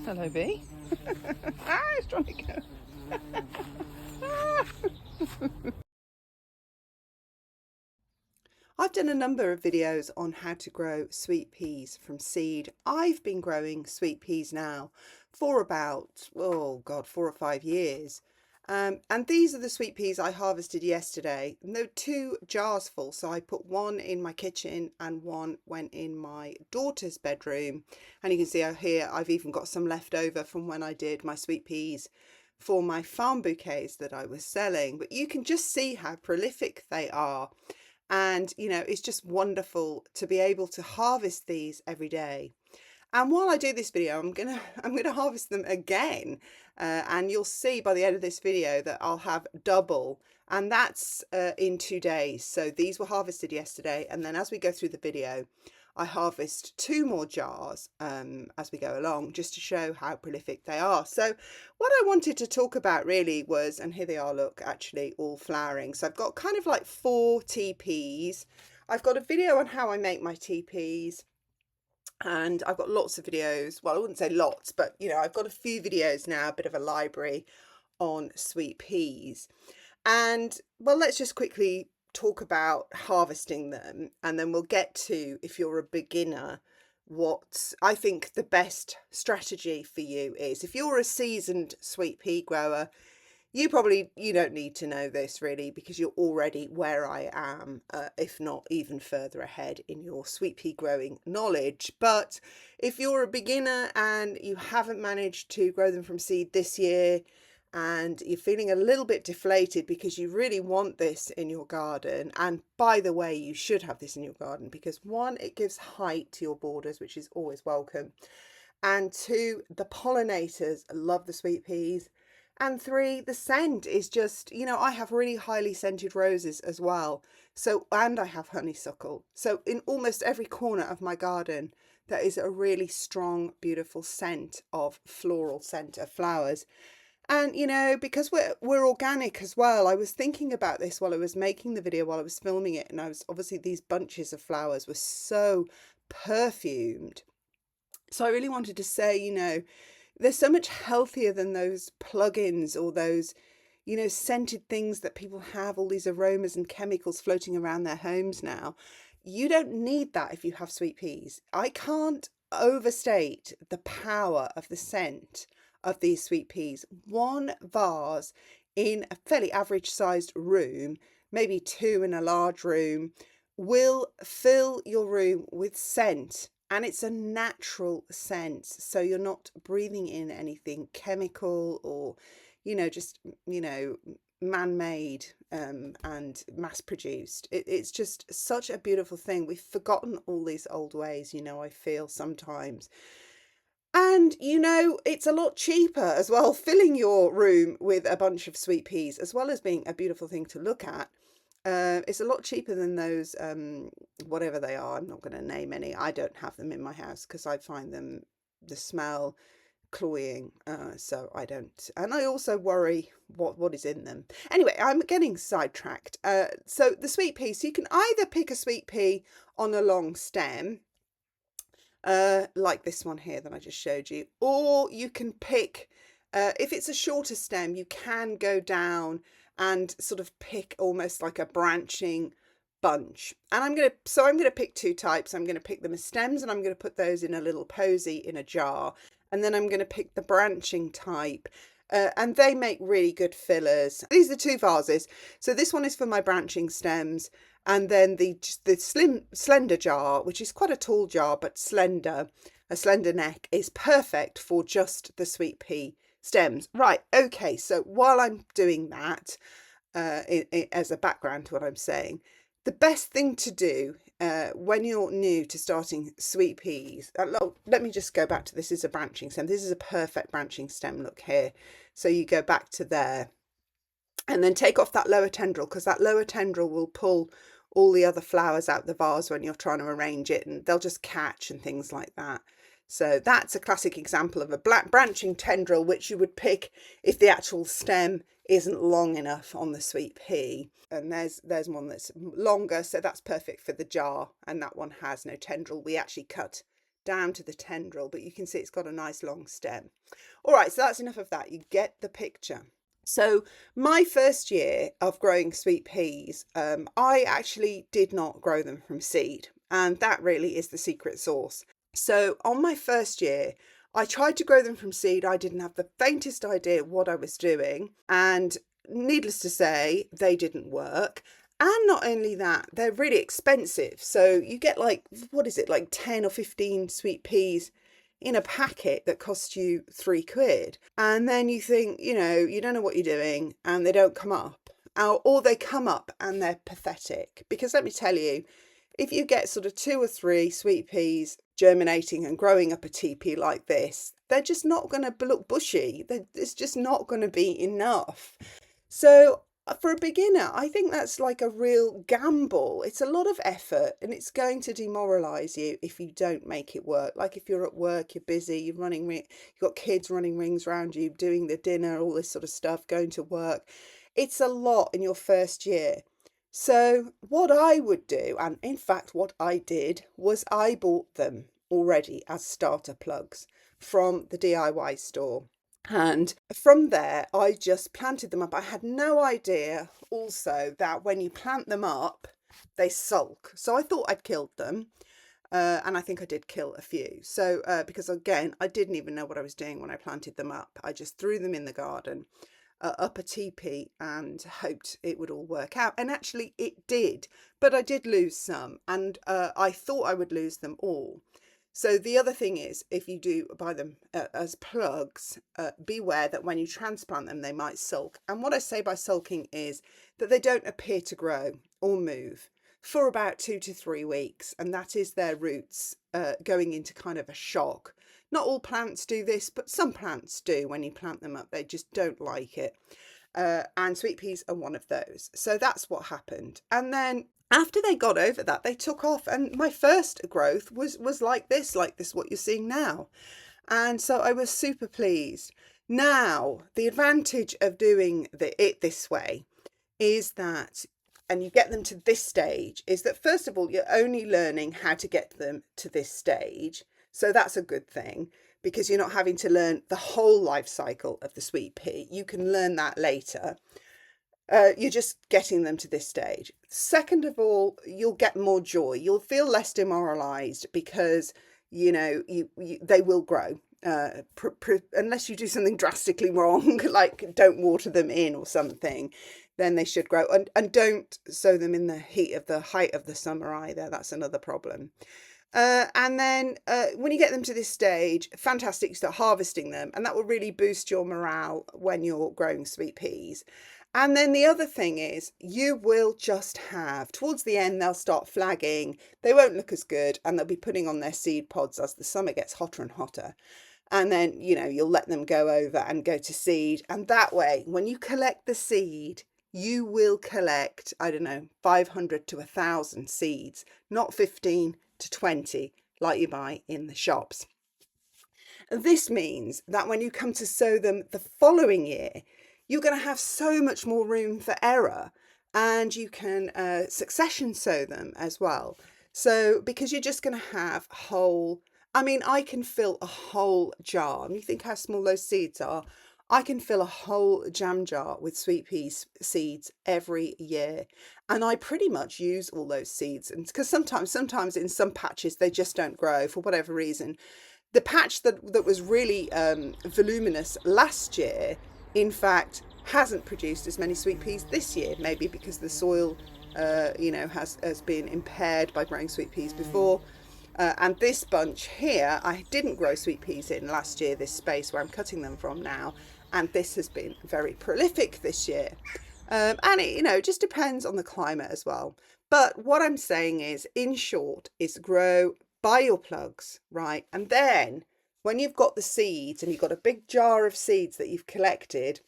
Hello, bee. It's trying to go. I've done a number of videos on how to grow sweet peas from seed. I've been growing sweet peas now for about, oh God, 4 or 5 years. And these are the sweet peas I harvested yesterday. And there were 2 jars full, so I put one in my kitchen and one went in my daughter's bedroom. And you can see out here I've even got some left over from when I did my sweet peas for my farm bouquets that I was selling. But you can just see how prolific they are. And, it's just wonderful to be able to harvest these every day. And while I do this video, I'm gonna harvest them again, and you'll see by the end of this video that I'll have double, and that's in 2 days. So these were harvested yesterday, and then as we go through the video, I harvest 2 more jars as we go along, just to show how prolific they are. So what I wanted to talk about really was, and here they are, look, actually all flowering. So I've got kind of like 4 TPs. I've got a video on how I make my TPs. And I've got lots of videos, well, I wouldn't say lots, but I've got a few videos now, a bit of a library on sweet peas. And well, let's just quickly talk about harvesting them, and then we'll get to, if you're a beginner, what I think the best strategy for you is. If you're a seasoned sweet pea grower, you don't need to know this really, because you're already where I am, if not even further ahead in your sweet pea growing knowledge. But if you're a beginner and you haven't managed to grow them from seed this year, and you're feeling a little bit deflated because you really want this in your garden, and by the way, you should have this in your garden because 1, it gives height to your borders, which is always welcome, and 2, the pollinators love the sweet peas, and 3, the scent is just, I have really highly scented roses as well. So, and I have honeysuckle. So in almost every corner of my garden, there is a really strong, beautiful scent of floral scent of flowers. And, because we're organic as well, I was thinking about this while I was making the video, while I was filming it. And obviously these bunches of flowers were so perfumed. So I really wanted to say, they're so much healthier than those plugins or those, scented things that people have, all these aromas and chemicals floating around their homes now. You don't need that if you have sweet peas. I can't overstate the power of the scent of these sweet peas. 1 vase in a fairly average sized room, maybe 2 in a large room, will fill your room with scent. And it's a natural scent, so you're not breathing in anything chemical or, just, man-made and mass-produced. It's just such a beautiful thing. We've forgotten all these old ways, I feel sometimes. And, it's a lot cheaper as well, filling your room with a bunch of sweet peas, as well as being a beautiful thing to look at. It's a lot cheaper than those, whatever they are. I'm not going to name any. I don't have them in my house because I find the smell cloying. So I don't. And I also worry what is in them. Anyway, I'm getting sidetracked. So the sweet pea, so you can either pick a sweet pea on a long stem, like this one here that I just showed you, or you can pick, if it's a shorter stem, you can go down and sort of pick almost like a branching bunch. And I'm going to pick 2 types. I'm going to pick them as stems, and I'm going to put those in a little posy in a jar. And then I'm going to pick the branching type. And they make really good fillers. These are 2 vases. So this one is for my branching stems. And then the slender jar, which is quite a tall jar, but slender, a slender neck, is perfect for just the sweet pea stems. Right, okay, so while I'm doing that, as a background to what I'm saying, the best thing to do when you're new to starting sweet peas, let me just go back to this is a branching stem. This is a perfect branching stem, look here. So you go back to there and then take off that lower tendril, because that lower tendril will pull all the other flowers out the vase when you're trying to arrange it, and they'll just catch and things like that. So that's a classic example of a branching tendril, which you would pick if the actual stem isn't long enough on the sweet pea. And there's one that's longer, so that's perfect for the jar, and that one has no tendril. We actually cut down to the tendril, but you can see it's got a nice long stem. All right, so that's enough of that. You get the picture. So my first year of growing sweet peas, I actually did not grow them from seed, and that really is the secret sauce. So on my first year, I tried to grow them from seed. I didn't have the faintest idea what I was doing, and needless to say, they didn't work. And not only that, they're really expensive. So you get like, what is it, like 10 or 15 sweet peas in a packet that costs you £3. And then you think, you don't know what you're doing, and they don't come up. Or they come up and they're pathetic. Because let me tell you, if you get sort of 2 or 3 sweet peas germinating and growing up a teepee like this, they're just not going to look bushy. It's just not going to be enough. So for a beginner, I think that's like a real gamble. It's a lot of effort, and it's going to demoralize you if you don't make it work. Like if you're at work, you're busy, you've got kids running rings around you, doing the dinner, all this sort of stuff, going to work. It's a lot in your first year. So what I would do, and in fact what I did, was I bought them already as starter plugs from the DIY store. And from there, I just planted them up. I had no idea also that when you plant them up, they sulk. So I thought I'd killed them. And I think I did kill a few. So because again, I didn't even know what I was doing when I planted them up. I just threw them in the garden, up a teepee, and hoped it would all work out. And actually it did. But I did lose some, and I thought I would lose them all. So the other thing is, if you do buy them as plugs, beware that when you transplant them, they might sulk. And what I say by sulking is that they don't appear to grow or move for about 2 to 3 weeks. And that is their roots going into kind of a shock. Not all plants do this, but some plants do. When you plant them up, they just don't like it. And sweet peas are one of those. So that's what happened. And then after they got over that, they took off, and my first growth was like this, what you're seeing now. And so I was super pleased. Now, the advantage of doing it this way is that, and you get them to this stage, is that first of all, you're only learning how to get them to this stage. So that's a good thing, because you're not having to learn the whole life cycle of the sweet pea. You can learn that later. You're just getting them to this stage. Second of all, you'll get more joy. You'll feel less demoralized because, they will grow. Unless you do something drastically wrong, like don't water them in or something, then they should grow. And don't sow them in the height of the summer either. That's another problem. And then when you get them to this stage, fantastic, you start harvesting them, and that will really boost your morale when you're growing sweet peas. And then the other thing is, you will just have, towards the end, they'll start flagging. They won't look as good, and they'll be putting on their seed pods as the summer gets hotter and hotter. And then, you'll let them go over and go to seed. And that way, when you collect the seed, you will collect, 500 to 1,000 seeds, not 15 to 20 like you buy in the shops. This means that when you come to sow them the following year, you're going to have so much more room for error, and you can succession sow them as well. So because you're just going to have I can fill a whole jar. And you think how small those seeds are. I can fill a whole jam jar with sweet pea seeds every year. And I pretty much use all those seeds. And because sometimes in some patches, they just don't grow for whatever reason. The patch that was really voluminous last year, in fact, hasn't produced as many sweet peas this year, maybe because the soil, has been impaired by growing sweet peas before. And this bunch here, I didn't grow sweet peas in last year, this space where I'm cutting them from now. And this has been very prolific this year. And it, just depends on the climate as well. But what I'm saying is, in short, is grow, buy your plugs, right? And then when you've got the seeds and you've got a big jar of seeds that you've collected,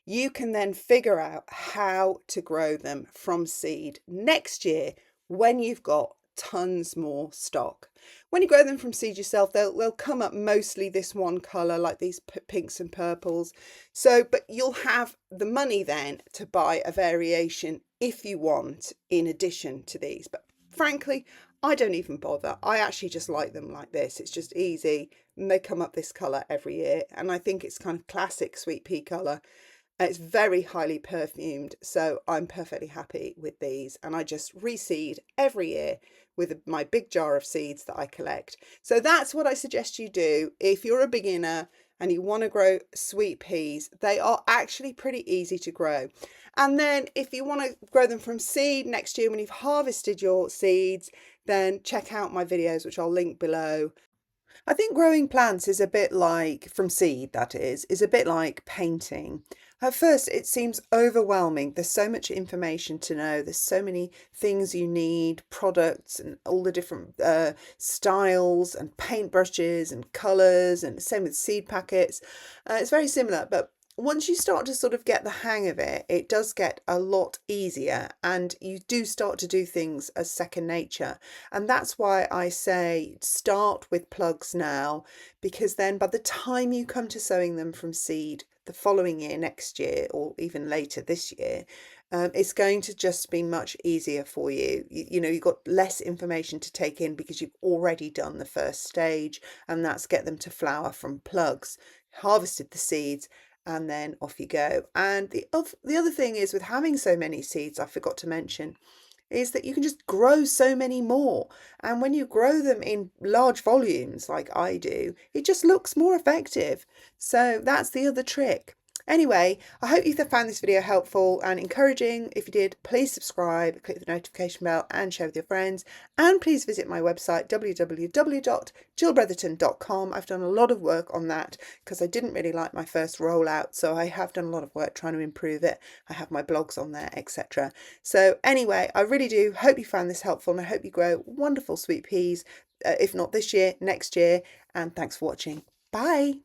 you can then figure out how to grow them from seed next year when you've got tons more stock. When you grow them from seed yourself, they'll come up mostly this one colour, like these pinks and purples. So, but you'll have the money then to buy a variation if you want in addition to these. But frankly, I don't even bother. I actually just like them like this. It's just easy. And they come up this colour every year. And I think it's kind of classic sweet pea colour. It's very highly perfumed, so I'm perfectly happy with these. And I just reseed every year with my big jar of seeds that I collect. So that's what I suggest you do if you're a beginner and you want to grow sweet peas. They are actually pretty easy to grow. And then if you want to grow them from seed next year when you've harvested your seeds, then check out my videos, which I'll link below. I think growing plants is a bit like, from seed that is a bit like painting. At first, it seems overwhelming. There's so much information to know. There's so many things you need, products and all the different styles and paintbrushes and colours, and same with seed packets. It's very similar, but once you start to sort of get the hang of it, it does get a lot easier and you do start to do things as second nature. And that's why I say start with plugs now, because then by the time you come to sowing them from seed the following year, next year, or even later this year, it's going to just be much easier for you. You know, you've got less information to take in because you've already done the first stage, and that's get them to flower from plugs, harvested the seeds, and then off you go. And the other thing is with having so many seeds, I forgot to mention, is that you can just grow so many more. And when you grow them in large volumes like I do, it just looks more effective. So that's the other trick. Anyway, I hope you found this video helpful and encouraging. If you did, please subscribe, click the notification bell and share with your friends. And please visit my website, www.jillbretherton.com. I've done a lot of work on that because I didn't really like my first rollout. So I have done a lot of work trying to improve it. I have my blogs on there, etc. So anyway, I really do hope you found this helpful and I hope you grow wonderful sweet peas, if not this year, next year. And thanks for watching. Bye.